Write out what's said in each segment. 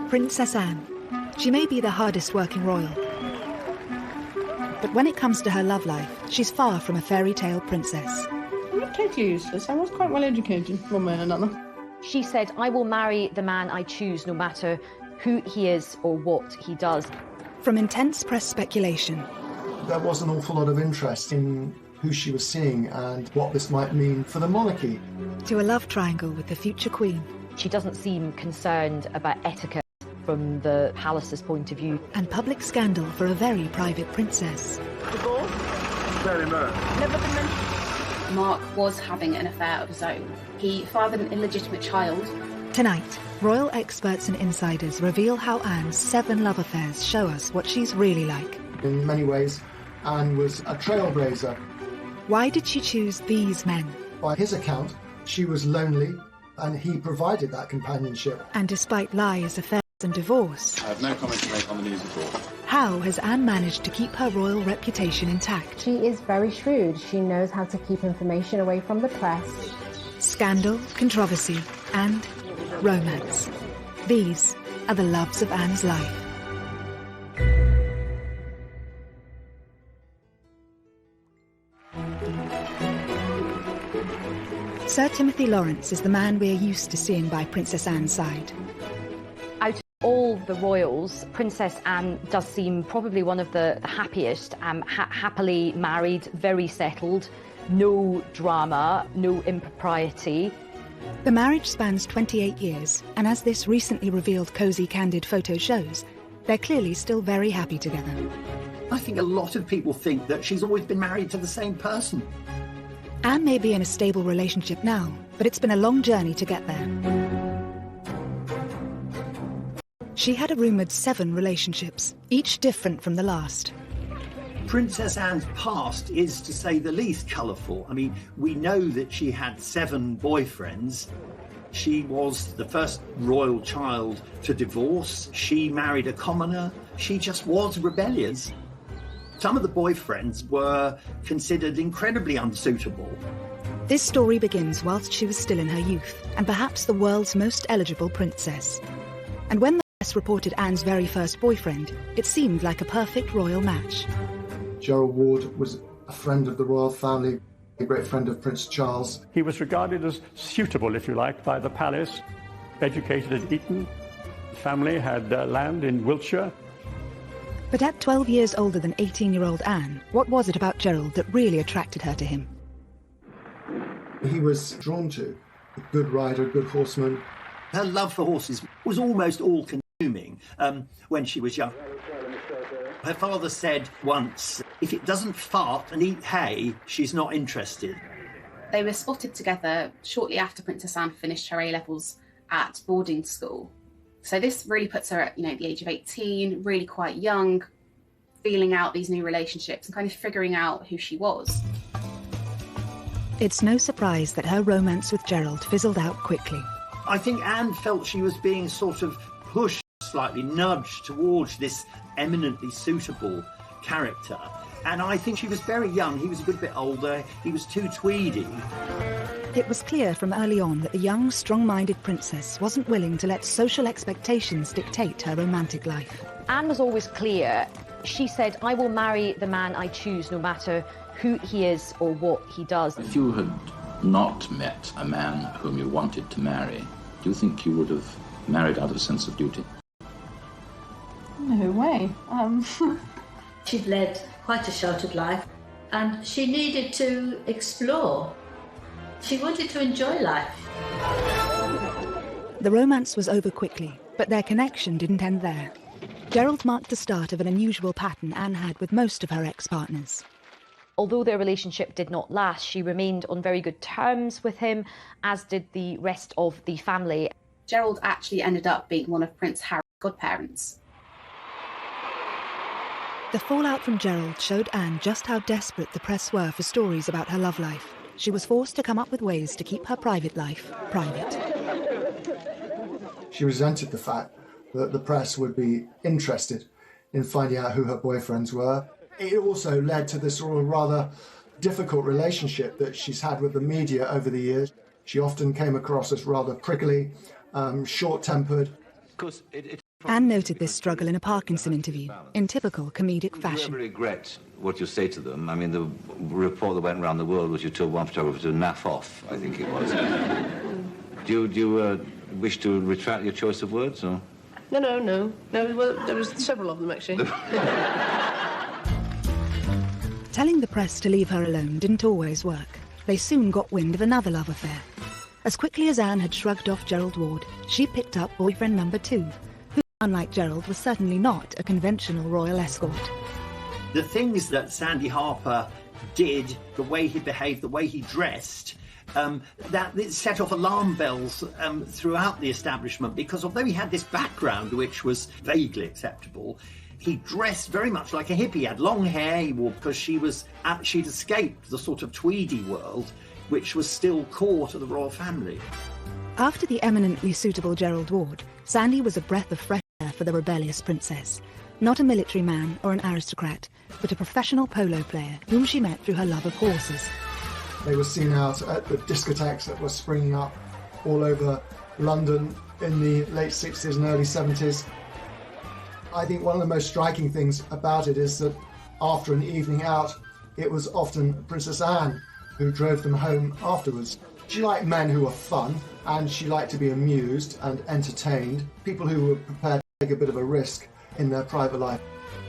Princess Anne. She may be the hardest working royal, but when it comes to her love life, she's far from a fairy tale princess. I'm not totally useless. I was quite well educated, one way and another. She said, "I will marry the man I choose, no matter who he is or what he does." From intense press speculation. There was an awful lot of interest in who she was seeing and what this might mean for the monarchy. To a love triangle with the future queen. She doesn't seem concerned about etiquette from the palace's point of view. And public scandal for a very private princess. Divorce? Very much. Never been mentioned. Mark was having an affair of his own. He fathered an illegitimate child. Tonight, royal experts and insiders reveal how Anne's 7 love affairs show us what she's really like. In many ways, Anne was a trailblazer. Why did she choose these men? By his account, she was lonely, and he provided that companionship. And despite lies, affairs and divorce... I have no comment to make on the news at all. How has Anne managed to keep her royal reputation intact? She is very shrewd. She knows how to keep information away from the press. Scandal, controversy, and romance. These are the loves of Anne's life. Sir Timothy Lawrence is the man we're used to seeing by Princess Anne's side. Out of all the royals, Princess Anne does seem probably one of the happiest, happily married, very settled, no drama, no impropriety. The marriage spans 28 years, and as this recently revealed cosy, candid photo shows, they're clearly still very happy together. I think a lot of people think that she's always been married to the same person. Anne may be in a stable relationship now, but it's been a long journey to get there. She had a rumoured 7 relationships, each different from the last. Princess Anne's past is, to say the least, colourful. I mean, we know that she had 7 boyfriends. She was the first royal child to divorce. She married a commoner. She just was rebellious. Some of the boyfriends were considered incredibly unsuitable. This story begins whilst she was still in her youth, and perhaps the world's most eligible princess. And when the press reported Anne's very first boyfriend, it seemed like a perfect royal match. Gerald Ward was a friend of the royal family, a great friend of Prince Charles. He was regarded as suitable, if you like, by the palace, educated at Eton. The family had land in Wiltshire. But at 12 years older than 18-year-old Anne, what was it about Gerald that really attracted her to him? He was drawn to a good rider, a good horseman. Her love for horses was almost all-consuming when she was young. Her father said once, if it doesn't fart and eat hay, she's not interested. They were spotted together shortly after Princess Anne finished her A-levels at boarding school. So this really puts her at, the age of 18, really quite young, feeling out these new relationships and kind of figuring out who she was. It's no surprise that her romance with Gerald fizzled out quickly. I think Anne felt she was being sort of pushed, slightly nudged towards this eminently suitable character. And I think she was very young. He was a good bit older. He was too tweedy. It was clear from early on that the young, strong-minded princess wasn't willing to let social expectations dictate her romantic life. Anne was always clear. She said, "I will marry the man I choose, no matter who he is or what he does." If you had not met a man whom you wanted to marry, do you think you would have married out of a sense of duty? No way. She'd led quite a sheltered life, and she needed to explore. She wanted to enjoy life. The romance was over quickly, but their connection didn't end there. Gerald marked the start of an unusual pattern Anne had with most of her ex-partners. Although their relationship did not last, she remained on very good terms with him, as did the rest of the family. Gerald actually ended up being one of Prince Harry's godparents. The fallout from Gerald showed Anne just how desperate the press were for stories about her love life. She was forced to come up with ways to keep her private life private. She resented the fact that the press would be interested in finding out who her boyfriends were. It also led to this sort of rather difficult relationship that she's had with the media over the years. She often came across as rather prickly, short-tempered. Anne noted this struggle in a Parkinson interview, in typical comedic fashion. Do you ever regret what you say to them? I mean, the report that went around the world was you told one photographer to naff off, I think it was. Do you wish to retract your choice of words, or...? No. Well, there was several of them, actually. Telling the press to leave her alone didn't always work. They soon got wind of another love affair. As quickly as Anne had shrugged off Gerald Ward, she picked up boyfriend number 2, who, unlike Gerald, was certainly not a conventional royal escort. The things that Sandy Harper did, the way he behaved, the way he dressed, that it set off alarm bells throughout the establishment, because although he had this background which was vaguely acceptable, he dressed very much like a hippie. He had long hair, he wore, because she'd escaped the sort of tweedy world which was still core to the royal family. After the eminently suitable Gerald Ward, Sandy was a breath of fresh air for the rebellious princess. Not a military man or an aristocrat, but a professional polo player whom she met through her love of horses. They were seen out at the discotheques that were springing up all over London in the late 60s and early 70s. I think one of the most striking things about it is that after an evening out, it was often Princess Anne who drove them home afterwards. She liked men who were fun, and she liked to be amused and entertained, people who were prepared to take a bit of a risk in their private life.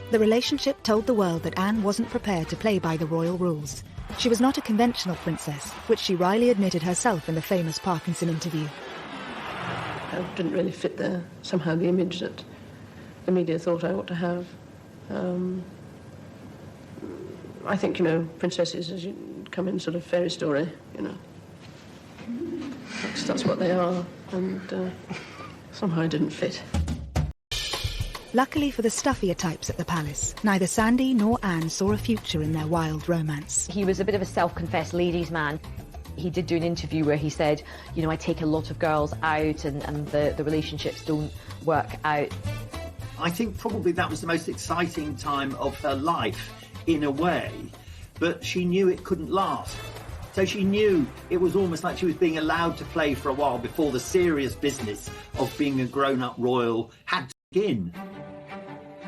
The relationship told the world that Anne wasn't prepared to play by the royal rules. She was not a conventional princess, which she wryly admitted herself in the famous Parkinson interview. I didn't really fit somehow the image that the media thought I ought to have. I think, princesses as you come in sort of fairy story, That's what they are, and somehow I didn't fit. Luckily for the stuffier types at the palace, neither Sandy nor Anne saw a future in their wild romance. He was a bit of a self-confessed ladies' man. He did do an interview where he said, I take a lot of girls out and the relationships don't work out. I think probably that was the most exciting time of her life, in a way, but she knew it couldn't last. So she knew it was almost like she was being allowed to play for a while before the serious business of being a grown-up royal had to begin.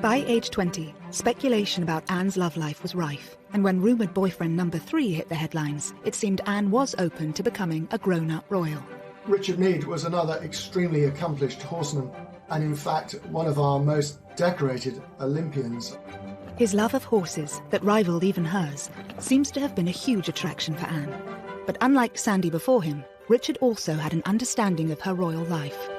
By age 20, speculation about Anne's love life was rife, and when rumoured boyfriend number 3 hit the headlines, it seemed Anne was open to becoming a grown-up royal. Richard Meade was another extremely accomplished horseman, and in fact one of our most decorated Olympians. His love of horses, that rivalled even hers, seems to have been a huge attraction for Anne. But unlike Sandy before him, Richard also had an understanding of her royal life.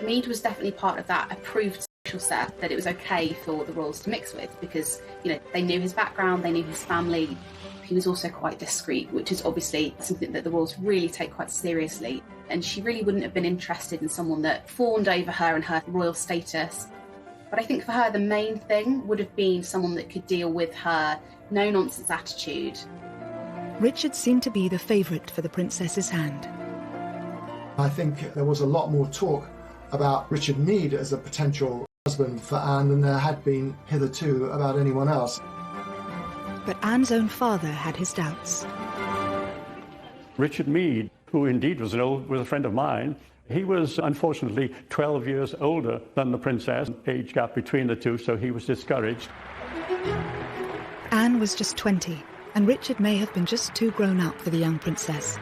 Meade was definitely part of that approved social set that it was okay for the royals to mix with, because, they knew his background, they knew his family. He was also quite discreet, which is obviously something that the royals really take quite seriously. And she really wouldn't have been interested in someone that fawned over her and her royal status. But I think for her, the main thing would have been someone that could deal with her no-nonsense attitude. Richard seemed to be the favourite for the princess's hand. I think there was a lot more talk about Richard Meade as a potential husband for Anne than there had been hitherto about anyone else. But Anne's own father had his doubts. Richard Meade, who indeed was a friend of mine, he was unfortunately 12 years older than the princess, age gap between the two, so he was discouraged. Anne was just 20, and Richard may have been just too grown up for the young princess.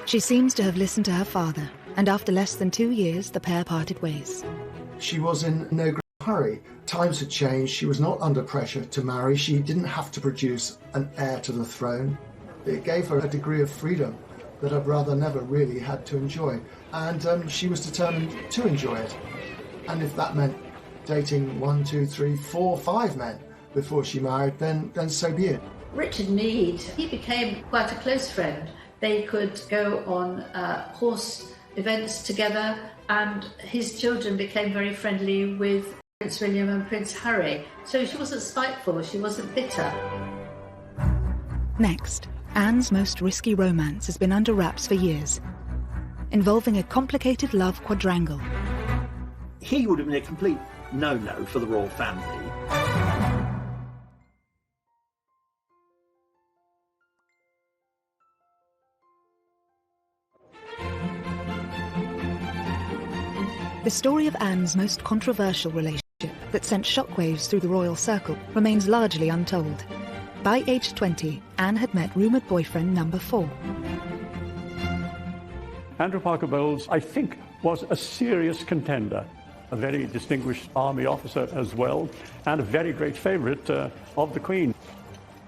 She seems to have listened to her father, and after less than 2 years, the pair parted ways. She was in no great hurry. Times had changed. She was not under pressure to marry. She didn't have to produce an heir to the throne. It gave her a degree of freedom that her brother never really had to enjoy. And she was determined to enjoy it. And if that meant dating 1, 2, 3, 4, 5 men before she married, then so be it. Richard Meade, he became quite a close friend. They could go on horse events together, and his children became very friendly with Prince William and Prince Harry. So she wasn't spiteful, she wasn't bitter. Next, Anne's most risky romance has been under wraps for years, involving a complicated love quadrangle. He would have been a complete no-no for the royal family. The story of Anne's most controversial relationship that sent shockwaves through the royal circle remains largely untold. By age 20, Anne had met rumoured boyfriend number 4. Andrew Parker Bowles, I think, was a serious contender, a very distinguished army officer as well, and a very great favourite of the Queen.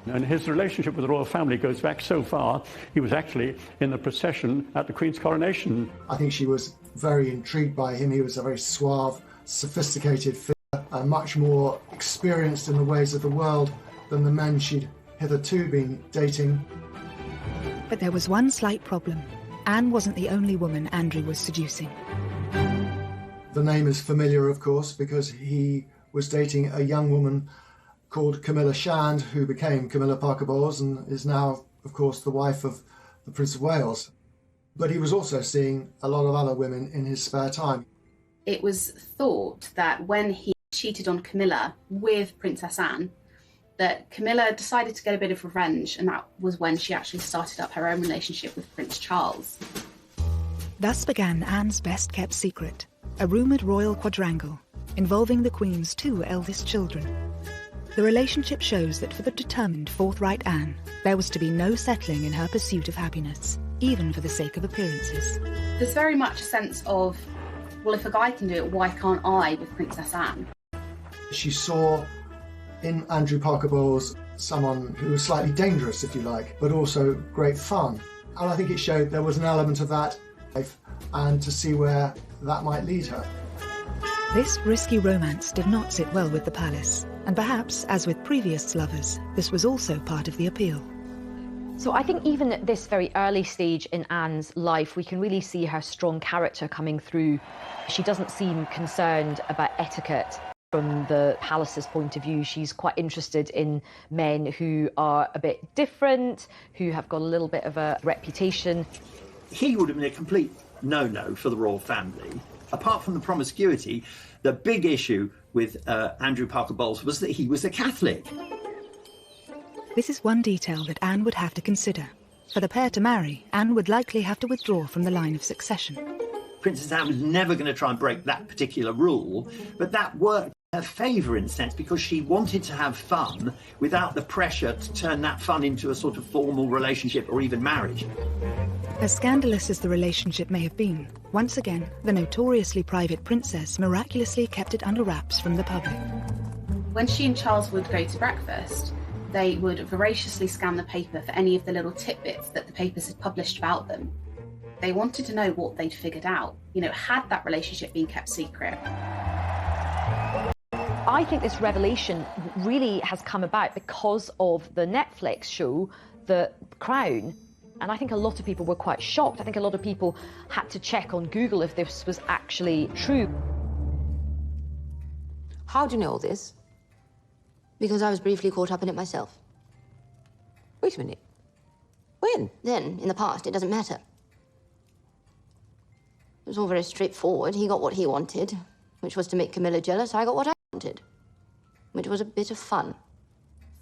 And his relationship with the royal family goes back so far, he was actually in the procession at the Queen's coronation. I think she was very intrigued by him. He was a very suave, sophisticated figure, much more experienced in the ways of the world than the men she'd hitherto been dating. But there was one slight problem. Anne wasn't the only woman Andrew was seducing. The name is familiar, of course, because he was dating a young woman called Camilla Shand, who became Camilla Parker Bowles and is now, of course, the wife of the Prince of Wales. But he was also seeing a lot of other women in his spare time. It was thought that when he cheated on Camilla with Princess Anne, that Camilla decided to get a bit of revenge, and that was when she actually started up her own relationship with Prince Charles. Thus began Anne's best-kept secret, a rumoured royal quadrangle involving the Queen's 2 eldest children. The relationship shows that for the determined, forthright Anne, there was to be no settling in her pursuit of happiness, even for the sake of appearances. There's very much a sense of, well, if a guy can do it, why can't I with Princess Anne? She saw in Andrew Parker Bowles someone who was slightly dangerous, if you like, but also great fun. And I think it showed there was an element of that life, and to see where that might lead her. This risky romance did not sit well with the palace, and perhaps, as with previous lovers, this was also part of the appeal. So I think even at this very early stage in Anne's life, we can really see her strong character coming through. She doesn't seem concerned about etiquette. From the palace's point of view, she's quite interested in men who are a bit different, who have got a little bit of a reputation. He would have been a complete no-no for the royal family. Apart from the promiscuity, the big issue with Andrew Parker Bowles was that he was a Catholic. This is one detail that Anne would have to consider. For the pair to marry, Anne would likely have to withdraw from the line of succession. Princess Anne was never going to try and break that particular rule, but that worked in her favour in a sense because she wanted to have fun without the pressure to turn that fun into a sort of formal relationship or even marriage. As scandalous as the relationship may have been, once again, the notoriously private princess miraculously kept it under wraps from the public. When she and Charles would go to breakfast, they would voraciously scan the paper for any of the little tidbits that the papers had published about them. They wanted to know what they'd figured out. You know, had that relationship been kept secret? I think this revelation really has come about because of the Netflix show, The Crown. And I think a lot of people were quite shocked. I think a lot of people had to check on Google if this was actually true. How do you know all this? Because I was briefly caught up in it myself. Wait a minute. When? Then, in the past, it doesn't matter. It was all very straightforward. He got what he wanted, which was to make Camilla jealous. I got what I wanted, which was a bit of fun.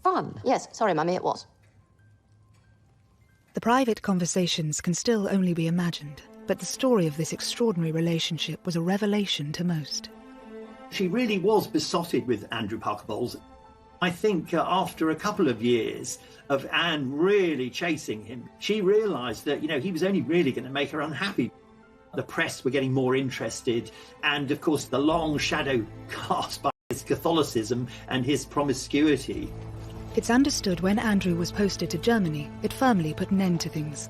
Fun? Yes, sorry, Mummy, it was. The private conversations can still only be imagined, but the story of this extraordinary relationship was a revelation to most. She really was besotted with Andrew Parker Bowles. I think after a couple of years of Anne really chasing him, she realised that, you know, he was only really going to make her unhappy. The press were getting more interested, and of course the long shadow cast by his Catholicism and his promiscuity. It's understood when Andrew was posted to Germany, it firmly put an end to things.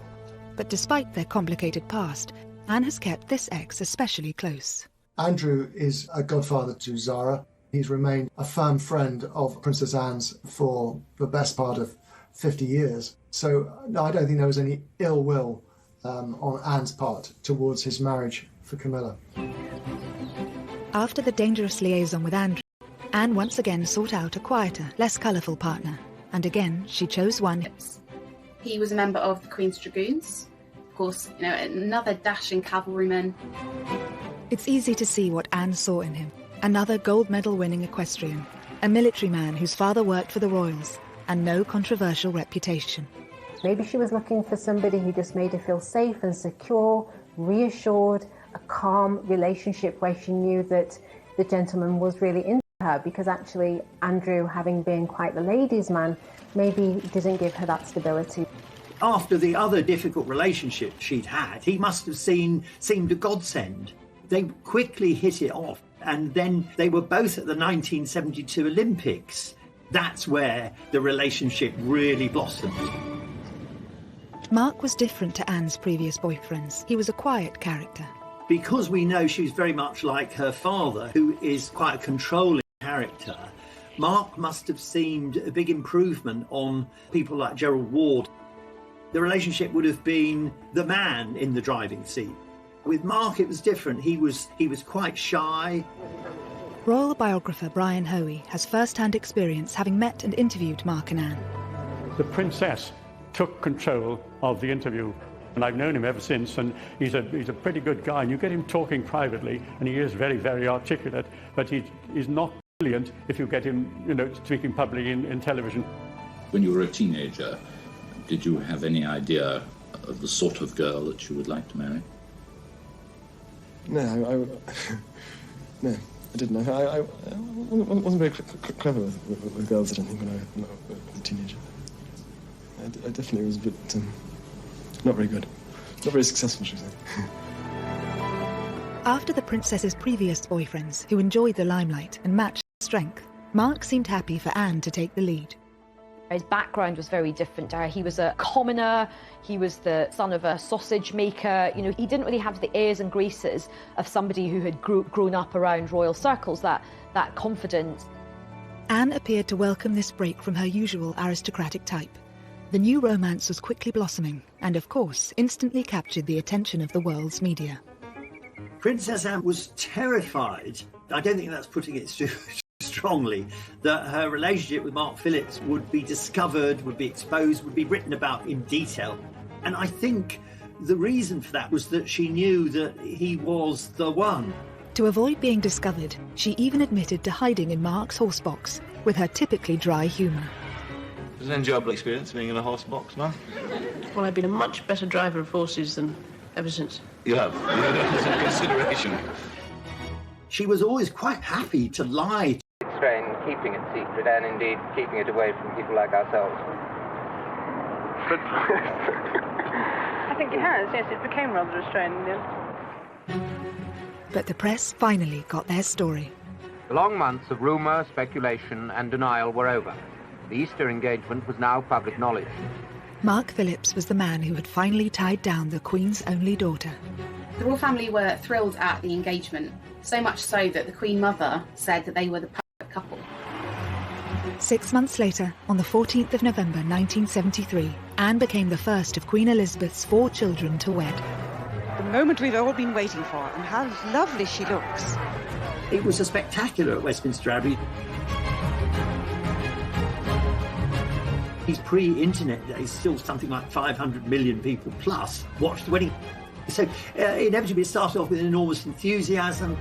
But despite their complicated past, Anne has kept this ex especially close. Andrew is a godfather to Zara. He's remained a firm friend of Princess Anne's for the best part of 50 years. So no, I don't think there was any ill will on Anne's part towards his marriage for Camilla. After the dangerous liaison with Andrew, Anne once again sought out a quieter, less colourful partner, and again she chose one. He was a member of the Queen's Dragoons. Of course, you know, another dashing cavalryman. It's easy to see what Anne saw in him. Another gold medal winning equestrian, a military man whose father worked for the royals, and no controversial reputation. Maybe she was looking for somebody who just made her feel safe and secure, reassured, a calm relationship where she knew that the gentleman was really into her her, because actually Andrew, having been quite the ladies' man, maybe didn't give her that stability. After the other difficult relationship she'd had, he must have seemed a godsend. They quickly hit it off, and then they were both at the 1972 Olympics. That's where the relationship really blossomed. Mark was different to Anne's previous boyfriends. He was a quiet character. Because we know she was very much like her father, who is quite a controlling character, Mark must have seemed a big improvement on people like Gerald Ward. The relationship would have been the man in the driving seat. With Mark, it was different. He was quite shy. Royal biographer Brian Hoey has first-hand experience having met and interviewed Mark and Anne. The princess took control of the interview, and I've known him ever since, and he's a pretty good guy, and you get him talking privately, and he is very, very articulate, but he's not brilliant if you get him, speaking publicly in television. When you were a teenager, did you have any idea of the sort of girl that you would like to marry? No, no, I didn't. I wasn't very clever with girls, I don't think, when I was a teenager. I definitely was a bit not very good. Not very successful, should we say. After the princess's previous boyfriends, who enjoyed the limelight and matched her strength, Mark seemed happy for Anne to take the lead. His background was very different to her. He was a commoner, he was the son of a sausage maker. He didn't really have the airs and graces of somebody who had grown up around royal circles, that confidence. Anne appeared to welcome this break from her usual aristocratic type. The new romance was quickly blossoming and, of course, instantly captured the attention of the world's media. Princess Anne was terrified. I don't think that's putting it too strongly, that her relationship with Mark Phillips would be discovered, would be exposed, would be written about in detail. And I think the reason for that was that she knew that he was the one. To avoid being discovered, she even admitted to hiding in Mark's horse box with her typically dry humour. It was an enjoyable experience being in a horse box, no? Well, I've been a much better driver of horses than ever since. You have? That's a consideration. She was always quite happy to lie. Strain keeping it secret and indeed keeping it away from people like ourselves. But I think it has, yes, it became rather a strain in the end. But the press finally got their story. The long months of rumour, speculation and denial were over. The Easter engagement was now public knowledge. Mark Phillips was the man who had finally tied down the Queen's only daughter. The royal family were thrilled at the engagement, so much so that the Queen Mother said that they were the perfect couple. 6 months later, on the 14th of November 1973, Anne became the first of Queen Elizabeth's 4 children to wed. The moment we've all been waiting for, and how lovely she looks. It was a spectacular at Westminster Abbey. These pre-internet days, still something like 500 million people plus watched the wedding. So inevitably it started off with enormous enthusiasm.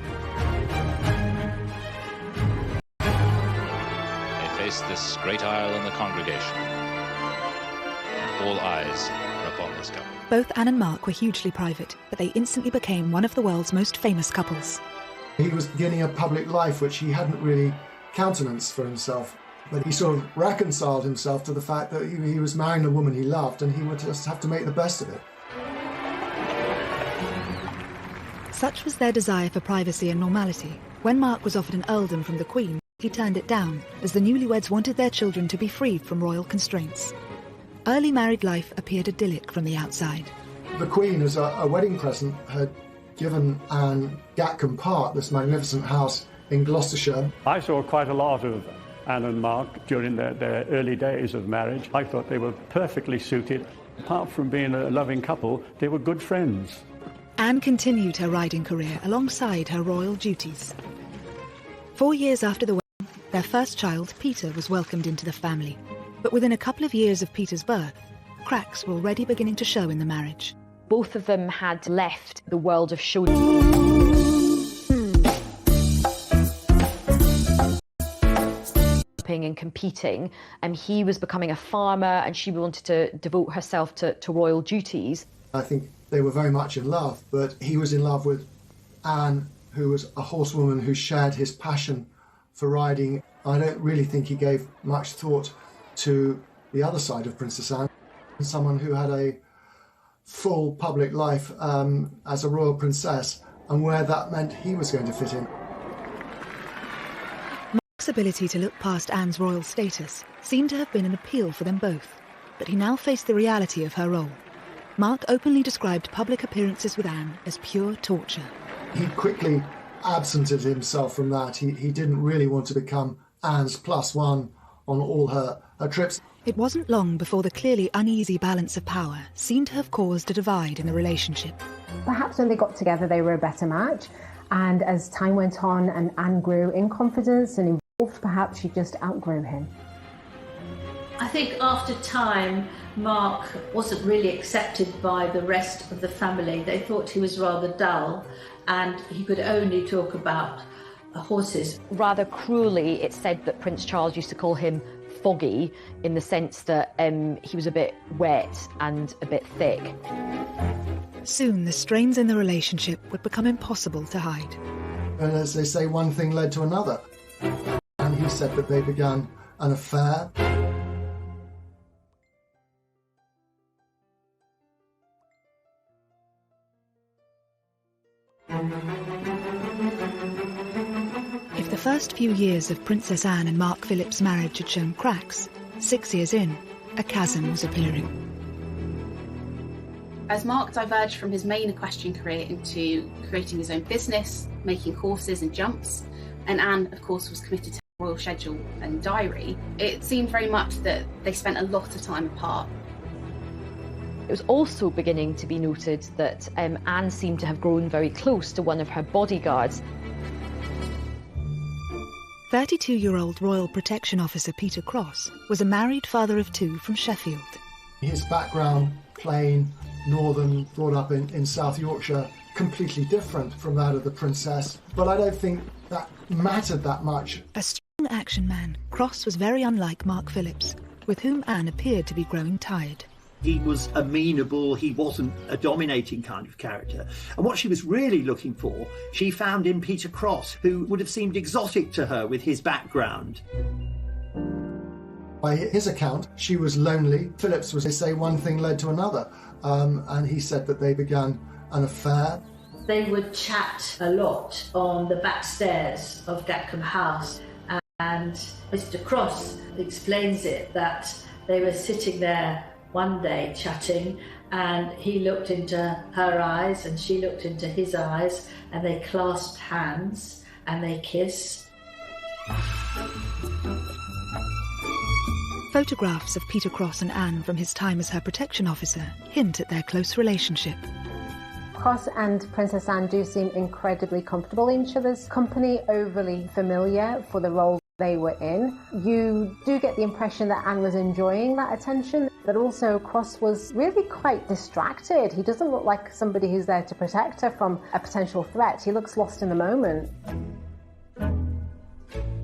They faced this great aisle in the congregation. All eyes were upon this couple. Both Anne and Mark were hugely private, but they instantly became one of the world's most famous couples. He was beginning a public life which he hadn't really countenanced for himself. But he sort of reconciled himself to the fact that he was marrying a woman he loved and he would just have to make the best of it. Such was their desire for privacy and normality. When Mark was offered an earldom from the Queen, he turned it down, as the newlyweds wanted their children to be freed from royal constraints. Early married life appeared idyllic from the outside. The Queen, as a wedding present, had given Anne Gatcombe Park, this magnificent house in Gloucestershire. I saw quite a lot of Anne and Mark during their early days of marriage. I thought they were perfectly suited. Apart from being a loving couple, they were good friends. Anne continued her riding career alongside her royal duties. 4 years after the wedding, their first child, Peter, was welcomed into the family. But within a couple of years of Peter's birth, cracks were already beginning to show in the marriage. Both of them had left the world of show and competing, and he was becoming a farmer and she wanted to devote herself to royal duties. I think they were very much in love, but he was in love with Anne, who was a horsewoman who shared his passion for riding. I don't really think he gave much thought to the other side of Princess Anne, someone who had a full public life as a royal princess, and where that meant he was going to fit in. Mark's ability to look past Anne's royal status seemed to have been an appeal for them both, but he now faced the reality of her role. Mark openly described public appearances with Anne as pure torture. He quickly absented himself from that. He didn't really want to become Anne's +1 on all her trips. It wasn't long before the clearly uneasy balance of power seemed to have caused a divide in the relationship. Perhaps when they got together they were a better match, and as time went on and Anne grew in confidence and involved, perhaps she just outgrew him. I think after time, Mark wasn't really accepted by the rest of the family. They thought he was rather dull and he could only talk about horses. Rather cruelly, it's said that Prince Charles used to call him foggy, in the sense that he was a bit wet and a bit thick. Soon the strains in the relationship would become impossible to hide. And as they say, one thing led to another. And he said that they began an affair. If the first few years of Princess Anne and Mark Philip's marriage had shown cracks, 6 years in, a chasm was appearing. As Mark diverged from his main equestrian career into creating his own business, making horses and jumps, and Anne, of course, was committed to her royal schedule and diary, it seemed very much that they spent a lot of time apart. It was also beginning to be noted that Anne seemed to have grown very close to one of her bodyguards. 32-year-old Royal Protection Officer Peter Cross was a married father of 2 from Sheffield. His background, plain, northern, brought up in South Yorkshire, completely different from that of the princess, but I don't think that mattered that much. A strong action man, Cross was very unlike Mark Phillips, with whom Anne appeared to be growing tired. He was amenable, he wasn't a dominating kind of character. And what she was really looking for, she found in Peter Cross, who would have seemed exotic to her with his background. By his account, she was lonely. Phillips was, they say, one thing led to another. And he said that they began an affair. They would chat a lot on the back stairs of Gatcombe House, and Mr. Cross explains it that they were sitting there one day chatting, and he looked into her eyes and she looked into his eyes, and they clasped hands and they kissed. Photographs of Peter Cross and Anne from his time as her protection officer hint at their close relationship. Cross and Princess Anne do seem incredibly comfortable in each other's company, overly familiar for the role they were in. You do get the impression that Anne was enjoying that attention, but also Cross was really quite distracted. He doesn't look like somebody who's there to protect her from a potential threat. He looks lost in the moment.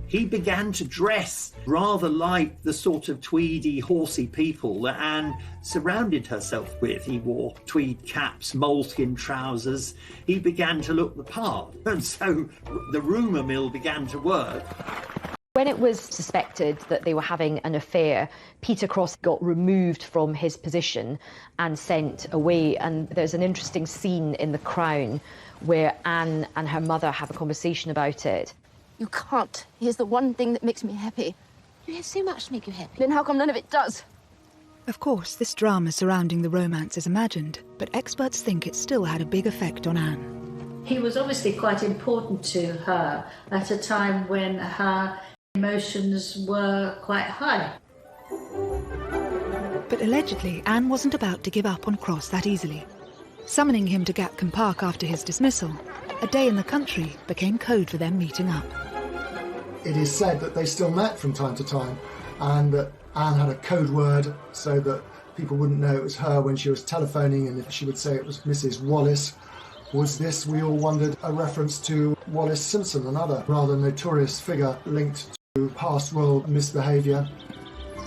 He began to dress rather like the sort of tweedy, horsey people that Anne surrounded herself with. He wore tweed caps, moleskin trousers. He began to look the part, and so the rumour mill began to work. When it was suspected that they were having an affair, Peter Cross got removed from his position and sent away. And there's an interesting scene in The Crown where Anne and her mother have a conversation about it. You can't. Here's the one thing that makes me happy. You have so much to make you happy. Then how come none of it does? Of course, this drama surrounding the romance is imagined, but experts think it still had a big effect on Anne. He was obviously quite important to her at a time when her emotions were quite high. But allegedly, Anne wasn't about to give up on Cross that easily. Summoning him to Gatcombe Park after his dismissal, a day in the country became code for them meeting up. It is said that they still met from time to time, and that Anne had a code word so that people wouldn't know it was her when she was telephoning, and if she would say it was Mrs. Wallace. Was this, we all wondered, a reference to Wallis Simpson, another rather notorious figure linked to past royal misbehaviour?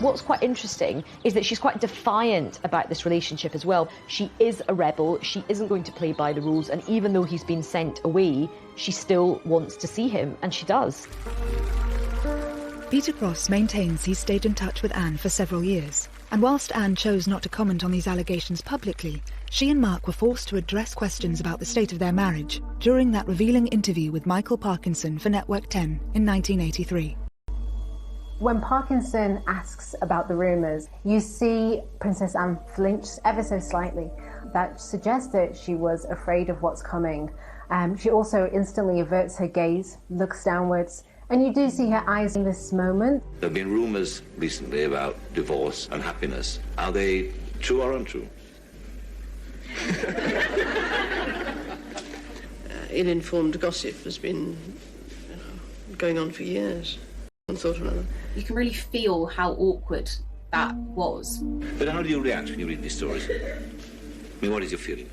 What's quite interesting is that she's quite defiant about this relationship as well. She is a rebel, she isn't going to play by the rules, and even though he's been sent away, she still wants to see him, and she does. Peter Cross maintains he stayed in touch with Anne for several years, and whilst Anne chose not to comment on these allegations publicly, she and Mark were forced to address questions about the state of their marriage during that revealing interview with Michael Parkinson for Network 10 in 1983. When Parkinson asks about the rumours, you see Princess Anne flinch ever so slightly. That suggests that she was afraid of what's coming. She also instantly averts her gaze, looks downwards, and you do see her eyes in this moment. There have been rumours recently about divorce and happiness. Are they true or untrue? Ill-informed gossip has been going on for years. One thought or another. You can really feel how awkward that was. But how do you react when you read these stories? I mean, what is your feeling?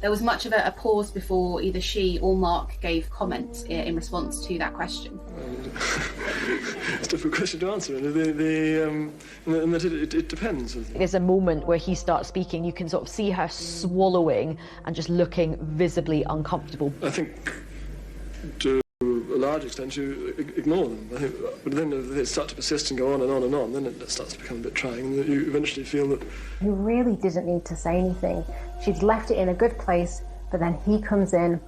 There was much of a pause before either she or Mark gave comment in response to that question. It's a difficult question to answer, and that it depends. There's a moment where he starts speaking, you can sort of see her swallowing and just looking visibly uncomfortable. I think to a large extent you ignore them. I think, but then if they start to persist and go on and on and on, then it starts to become a bit trying, and you eventually feel that... You really didn't need to say anything. She'd left it in a good place, but then he comes in,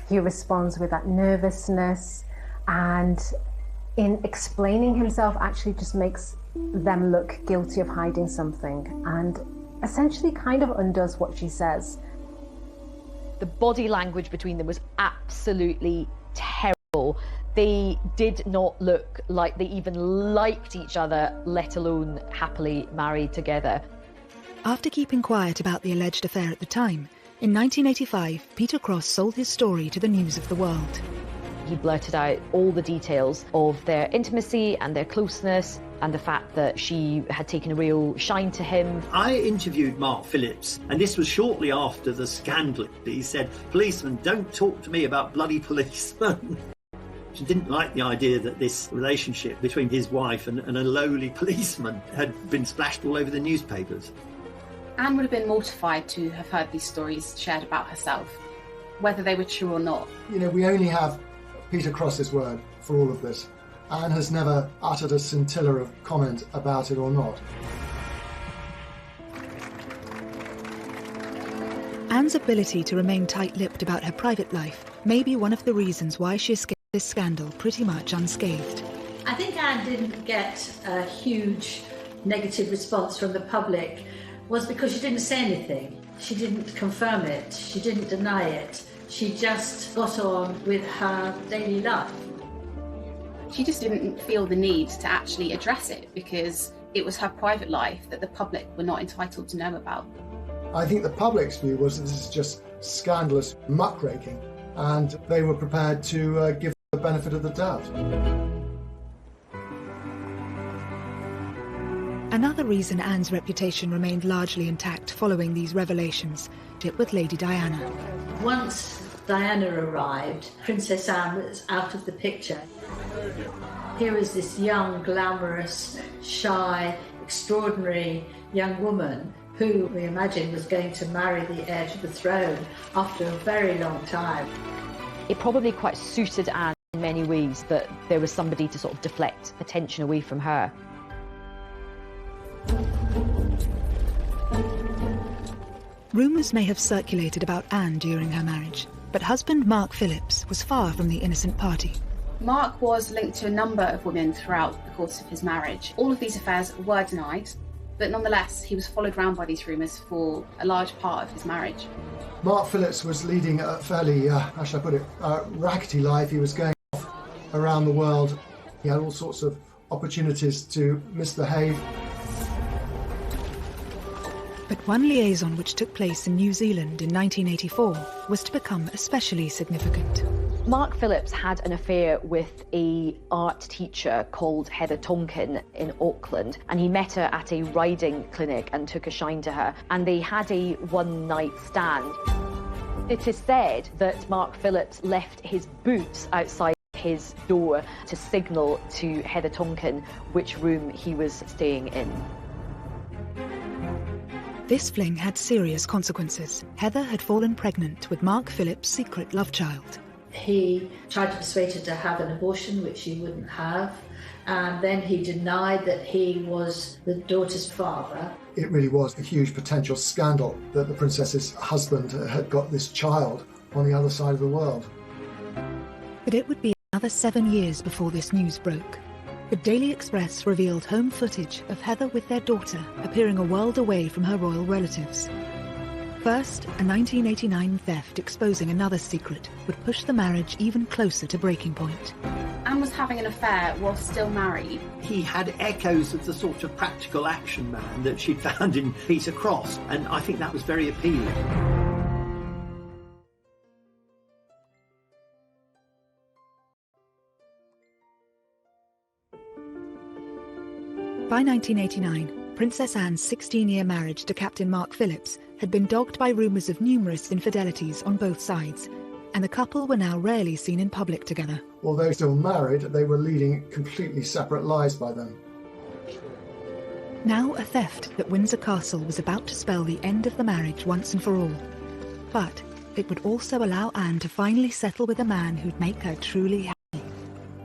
he responds with that nervousness, and in explaining himself actually just makes them look guilty of hiding something, and essentially kind of undoes what she says. The body language between them was absolutely terrible. They did not look like they even liked each other, let alone happily married together. After keeping quiet about the alleged affair at the time, in 1985, Peter Cross sold his story to the News of the World. He blurted out all the details of their intimacy and their closeness, and the fact that she had taken a real shine to him. I interviewed Mark Phillips, and this was shortly after the scandal. He said, "Policeman, don't talk to me about bloody policemen." She didn't like the idea that this relationship between his wife and a lowly policeman had been splashed all over the newspapers. Anne would have been mortified to have heard these stories shared about herself, whether they were true or not. You know, we only have Peter Cross's word for all of this. Anne has never uttered a scintilla of comment about it or not. Anne's ability to remain tight-lipped about her private life may be one of the reasons why she escaped this scandal pretty much unscathed. I think Anne didn't get a huge negative response from the public was because she didn't say anything. She didn't confirm it. She didn't deny it. She just got on with her daily life. She just didn't feel the need to actually address it because it was her private life that the public were not entitled to know about. I think the public's view was that this is just scandalous muckraking, and they were prepared to give the benefit of the doubt. Another reason Anne's reputation remained largely intact following these revelations, it with Lady Diana. Once Diana arrived, Princess Anne was out of the picture. Here is this young, glamorous, shy, extraordinary young woman who we imagine was going to marry the heir to the throne after a very long time. It probably quite suited Anne in many ways that there was somebody to sort of deflect attention away from her. Rumours may have circulated about Anne during her marriage, but husband Mark Phillips was far from the innocent party. Mark was linked to a number of women throughout the course of his marriage. All of these affairs were denied, but nonetheless he was followed around by these rumours for a large part of his marriage. Mark Phillips was leading a fairly, how shall I put it, rackety life. He was going off around the world. He had all sorts of opportunities to misbehave. But one liaison which took place in New Zealand in 1984 was to become especially significant. Mark Phillips had an affair with an art teacher called Heather Tonkin in Auckland, and he met her at a riding clinic and took a shine to her, and they had a one-night stand. It is said that Mark Phillips left his boots outside his door to signal to Heather Tonkin which room he was staying in. This fling had serious consequences. Heather had fallen pregnant with Mark Phillips' secret love child. He tried to persuade her to have an abortion, which she wouldn't have. And then he denied that he was the daughter's father. It really was a huge potential scandal that the princess's husband had got this child on the other side of the world. But it would be another 7 years before this news broke. The Daily Express revealed home footage of Heather with their daughter appearing a world away from her royal relatives. First, a 1989 theft exposing another secret would push the marriage even closer to breaking point. Anne was having an affair while still married. He had echoes of the sort of practical action man that she'd found in Peter Cross, and I think that was very appealing. By 1989, Princess Anne's 16-year marriage to Captain Mark Phillips had been dogged by rumours of numerous infidelities on both sides, and the couple were now rarely seen in public together. Although still married, they were leading completely separate lives by then. Now a theft at Windsor Castle was about to spell the end of the marriage once and for all. But it would also allow Anne to finally settle with a man who'd make her truly happy.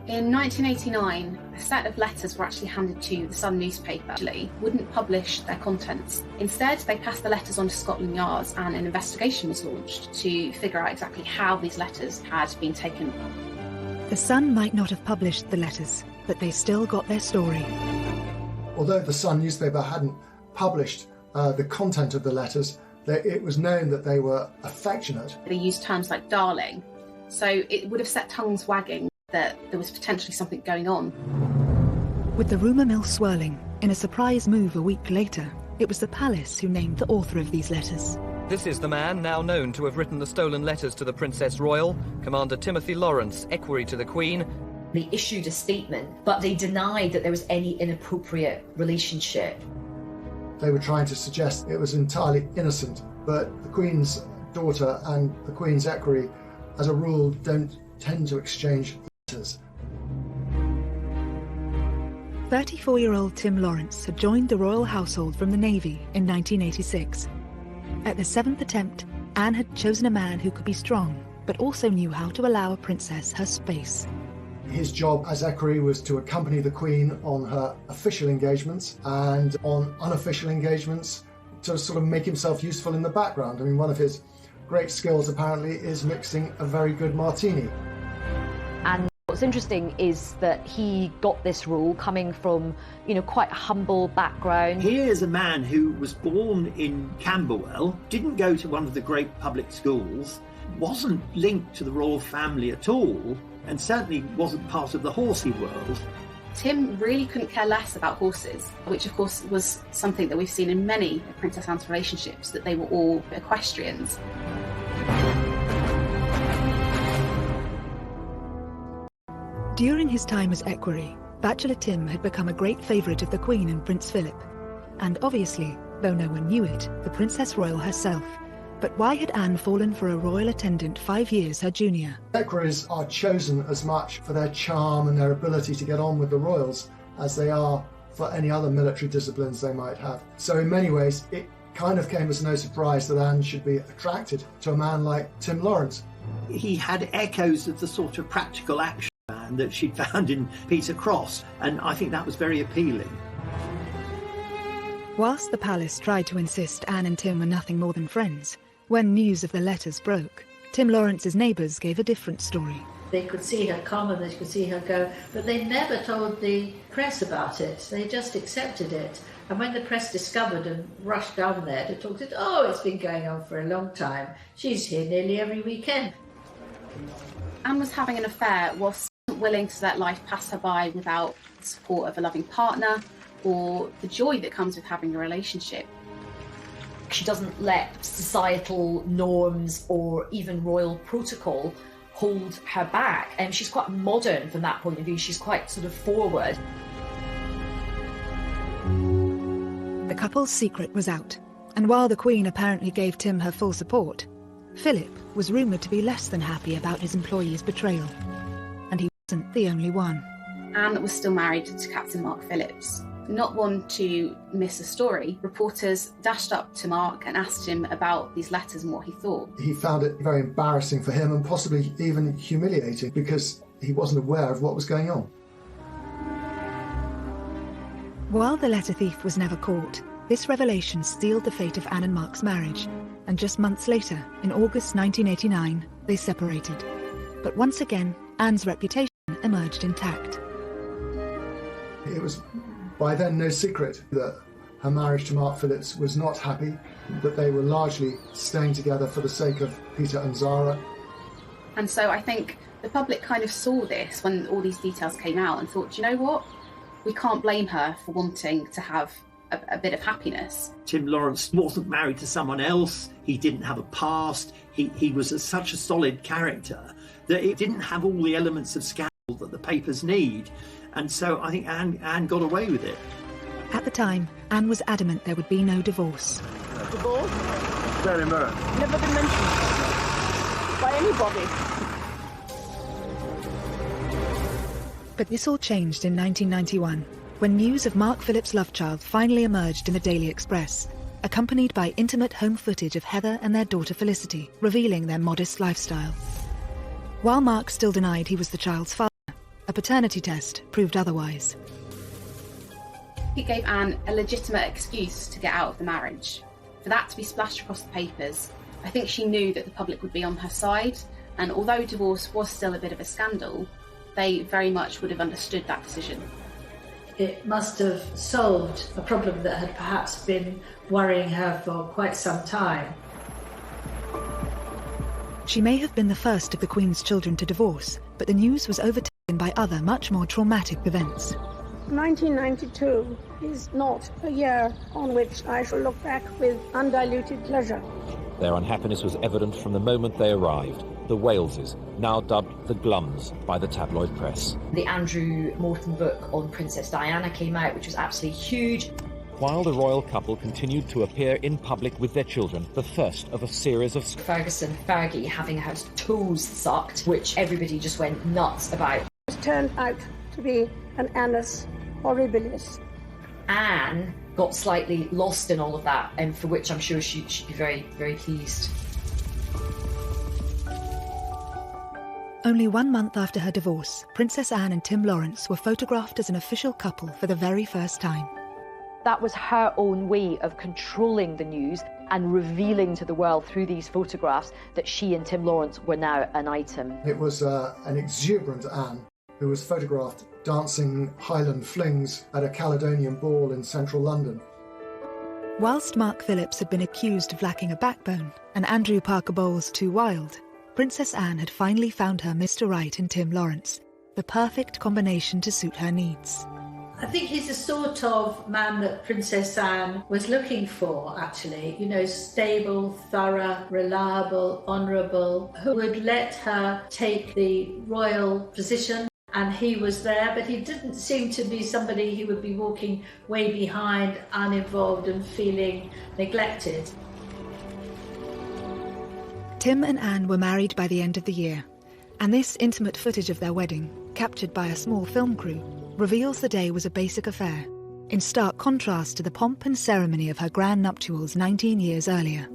In 1989, a set of letters were actually handed to the Sun newspaper. Actually, wouldn't publish their contents. Instead, they passed the letters on to Scotland Yard, and an investigation was launched to figure out exactly how these letters had been taken. The Sun might not have published the letters, but they still got their story. Although the Sun newspaper hadn't published the content of the letters, it was known that they were affectionate. They used terms like darling, so it would have set tongues wagging that there was potentially something going on. With the rumour mill swirling, in a surprise move a week later, it was the palace who named the author of these letters. This is the man now known to have written the stolen letters to the Princess Royal, Commander Timothy Lawrence, equerry to the Queen. They issued a statement, but they denied that there was any inappropriate relationship. They were trying to suggest it was entirely innocent, but the Queen's daughter and the Queen's equerry, as a rule, don't tend to exchange letters. 34-year-old Tim Lawrence had joined the royal household from the Navy in 1986. At the 7th attempt, Anne had chosen a man who could be strong, but also knew how to allow a princess her space. His job as equerry was to accompany the Queen on her official engagements, and on unofficial engagements to sort of make himself useful in the background. I mean, one of his great skills apparently is mixing a very good martini. And what's interesting is that he got this role coming from, quite a humble background. Here's a man who was born in Camberwell, didn't go to one of the great public schools, wasn't linked to the royal family at all, and certainly wasn't part of the horsey world. Tim really couldn't care less about horses, which of course was something that we've seen in many of Princess Anne's relationships, that they were all equestrians. During his time as equerry, Bachelor Tim had become a great favourite of the Queen and Prince Philip. And obviously, though no one knew it, the Princess Royal herself. But why had Anne fallen for a royal attendant 5 years her junior? Equerries are chosen as much for their charm and their ability to get on with the royals as they are for any other military disciplines they might have. So in many ways, it kind of came as no surprise that Anne should be attracted to a man like Tim Lawrence. He had echoes of the sort of practical action man that she'd found in Peter Cross, and I think that was very appealing. Whilst the palace tried to insist Anne and Tim were nothing more than friends, when news of the letters broke, Tim Lawrence's neighbours gave a different story. They could see her come and they could see her go, but they never told the press about it. They just accepted it. And when the press discovered and rushed down there to talk to it, it's been going on for a long time. She's here nearly every weekend. Anne was having an affair whilst willing to let life pass her by without the support of a loving partner or the joy that comes with having a relationship. She doesn't let societal norms or even royal protocol hold her back. And she's quite modern from that point of view. She's quite sort of forward. The couple's secret was out, and while the Queen apparently gave Tim her full support, Philip was rumoured to be less than happy about his employee's betrayal. And he wasn't the only one. Anne was still married to Captain Mark Phillips. Not one to miss a story, reporters dashed up to Mark and asked him about these letters and what he thought. He found it very embarrassing for him and possibly even humiliating because he wasn't aware of what was going on. While the letter thief was never caught, this revelation sealed the fate of Anne and Mark's marriage, and just months later, in August 1989, they separated. But once again, Anne's reputation emerged intact. It was by then no secret that her marriage to Mark Phillips was not happy, that they were largely staying together for the sake of Peter and Zara. And so I think the public kind of saw this when all these details came out and thought, you know what? We can't blame her for wanting to have a bit of happiness. Tim Lawrence wasn't married to someone else. He didn't have a past. He was such a solid character that it didn't have all the elements of scandal that the papers need. And so I think Anne got away with it. At the time, Anne was adamant there would be no divorce. Divorce? Very much. Never been mentioned by anybody. But this all changed in 1991, when news of Mark Phillips' love child finally emerged in the Daily Express, accompanied by intimate home footage of Heather and their daughter Felicity, revealing their modest lifestyle. While Mark still denied he was the child's father, a paternity test proved otherwise. It gave Anne a legitimate excuse to get out of the marriage. For that to be splashed across the papers, I think she knew that the public would be on her side, and although divorce was still a bit of a scandal, they very much would have understood that decision. It must have solved a problem that had perhaps been worrying her for quite some time. She may have been the first of the Queen's children to divorce, but the news was overtaken by other much more traumatic events. 1992 is not a year on which I shall look back with undiluted pleasure. Their unhappiness was evident from the moment they arrived. The Waleses, now dubbed the Glums by the tabloid press. The Andrew Morton book on Princess Diana came out, which was absolutely huge. While the royal couple continued to appear in public with their children, the first of a series of Fergie having her toes sucked, which everybody just went nuts about. It turned out to be an annus horribilis. Anne got slightly lost in all of that, and for which I'm sure she'd be very, very pleased. Only 1 month after her divorce, Princess Anne and Tim Lawrence were photographed as an official couple for the very first time. That was her own way of controlling the news and revealing to the world through these photographs that she and Tim Lawrence were now an item. It was an exuberant Anne who was photographed dancing Highland flings at a Caledonian ball in central London. Whilst Mark Phillips had been accused of lacking a backbone and Andrew Parker Bowles too wild, Princess Anne had finally found her Mr. Right in Tim Lawrence, the perfect combination to suit her needs. I think he's the sort of man that Princess Anne was looking for, actually. You know, stable, thorough, reliable, honourable, who would let her take the royal position. And he was there, but he didn't seem to be somebody who would be walking way behind, uninvolved and feeling neglected. Tim and Anne were married by the end of the year, and this intimate footage of their wedding, captured by a small film crew, reveals the day was a basic affair, in stark contrast to the pomp and ceremony of her grand nuptials 19 years earlier.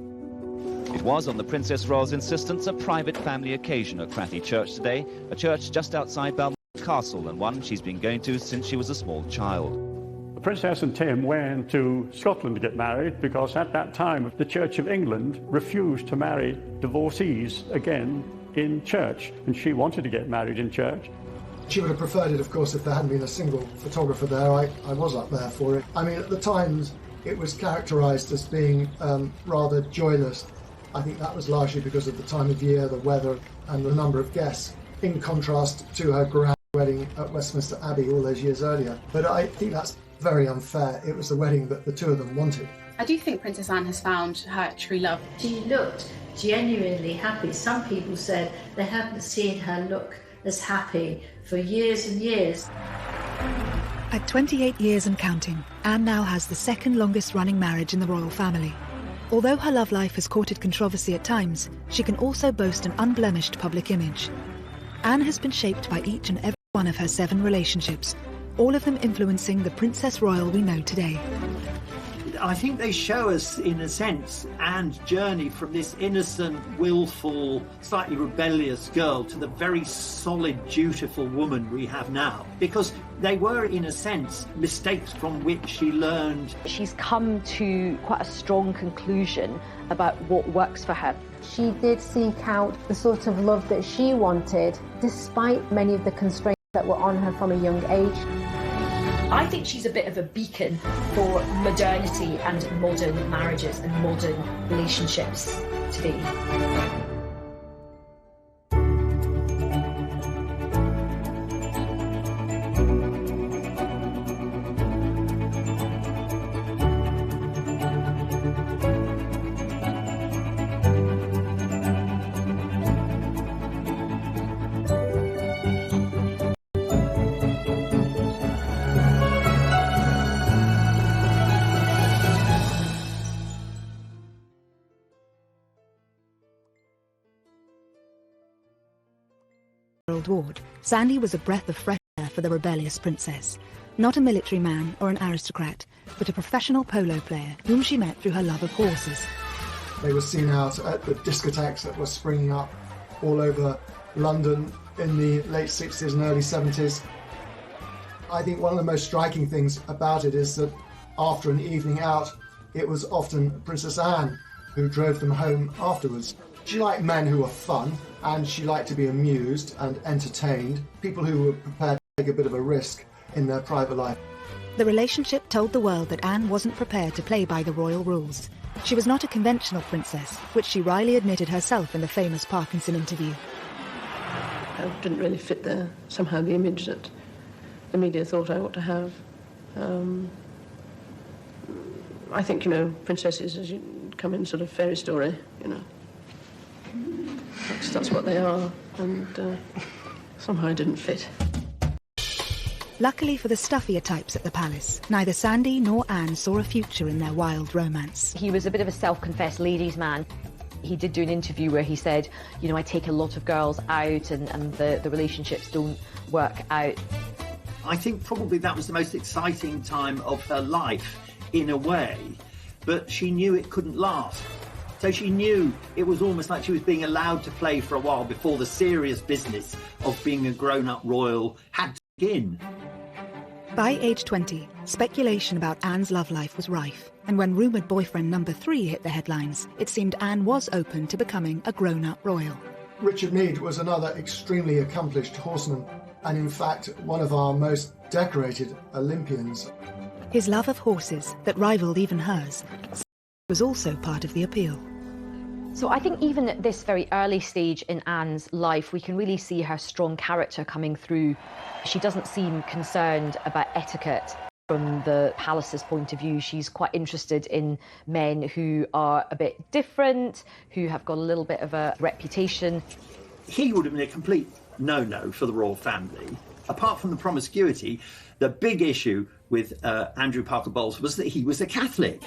It was, on the Princess Royal's insistence, a private family occasion at Crathy Church today, a church just outside Balmoral Castle, and one she's been going to since she was a small child. The Princess and Tim went to Scotland to get married because at that time the Church of England refused to marry divorcees again in church, and she wanted to get married in church. She would have preferred it, of course, if there hadn't been a single photographer there. I was up there for it. I mean, at the Times, it was characterised as being rather joyless. I think that was largely because of the time of year, the weather, and the number of guests, in contrast to her grand wedding at Westminster Abbey all those years earlier. But I think that's very unfair. It was the wedding that the two of them wanted. I do think Princess Anne has found her true love. She looked genuinely happy. Some people said they hadn't seen her look as happy for years and years. At 28 years and counting, Anne now has the second longest running marriage in the royal family. Although her love life has courted controversy at times, she can also boast an unblemished public image. Anne has been shaped by each and every one of her 7 relationships, all of them influencing the Princess Royal we know today. I think they show us, in a sense, Anne's journey from this innocent, willful, slightly rebellious girl to the very solid, dutiful woman we have now. Because they were, in a sense, mistakes from which she learned. She's come to quite a strong conclusion about what works for her. She did seek out the sort of love that she wanted, despite many of the constraints that were on her from a young age. I think she's a bit of a beacon for modernity and modern marriages and modern relationships today. Ward, Sandy was a breath of fresh air for the rebellious princess. Not a military man or an aristocrat, but a professional polo player whom she met through her love of horses. They were seen out at the discotheques that were springing up all over London in the late 60s and early 70s. I think one of the most striking things about it is that after an evening out, it was often Princess Anne who drove them home afterwards. She liked men who were fun, and she liked to be amused and entertained, people who were prepared to take a bit of a risk in their private life. The relationship told the world that Anne wasn't prepared to play by the royal rules. She was not a conventional princess, which she wryly admitted herself in the famous Parkinson interview. I didn't really fit somehow the image that the media thought I ought to have. I think, princesses, as you come in sort of fairy story, That's what they are, and somehow I didn't fit. Luckily for the stuffier types at the palace, neither Sandy nor Anne saw a future in their wild romance. He was a bit of a self-confessed ladies' man. He did do an interview where he said, I take a lot of girls out and the relationships don't work out. I think probably that was the most exciting time of her life, in a way, but she knew it couldn't last. So she knew it was almost like she was being allowed to play for a while before the serious business of being a grown-up royal had to begin. By age 20, speculation about Anne's love life was rife, and when rumoured boyfriend number 3 hit the headlines, it seemed Anne was open to becoming a grown-up royal. Richard Meade was another extremely accomplished horseman, and in fact one of our most decorated Olympians. His love of horses, that rivalled even hers, was also part of the appeal. So I think even at this very early stage in Anne's life, we can really see her strong character coming through. She doesn't seem concerned about etiquette from the palace's point of view. She's quite interested in men who are a bit different, who have got a little bit of a reputation. He would have been a complete no-no for the royal family. Apart from the promiscuity, the big issue with Andrew Parker Bowles was that he was a Catholic.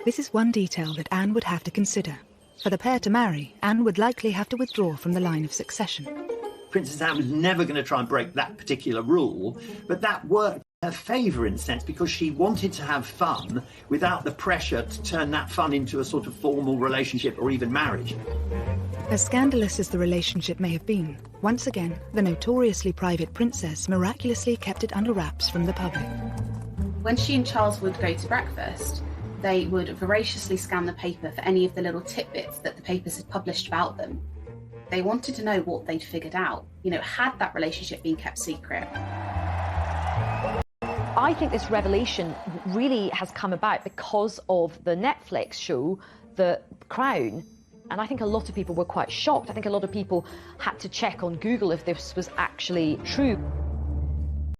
This is one detail that Anne would have to consider. For the pair to marry, Anne would likely have to withdraw from the line of succession. Princess Anne was never going to try and break that particular rule, but that worked in her favour in a sense because she wanted to have fun without the pressure to turn that fun into a sort of formal relationship or even marriage. As scandalous as the relationship may have been, once again, the notoriously private princess miraculously kept it under wraps from the public. When she and Charles would go to breakfast, they would voraciously scan the paper for any of the little tidbits that the papers had published about them. They wanted to know what they'd figured out. Had that relationship been kept secret? I think this revelation really has come about because of the Netflix show, The Crown. And I think a lot of people were quite shocked. I think a lot of people had to check on Google if this was actually true.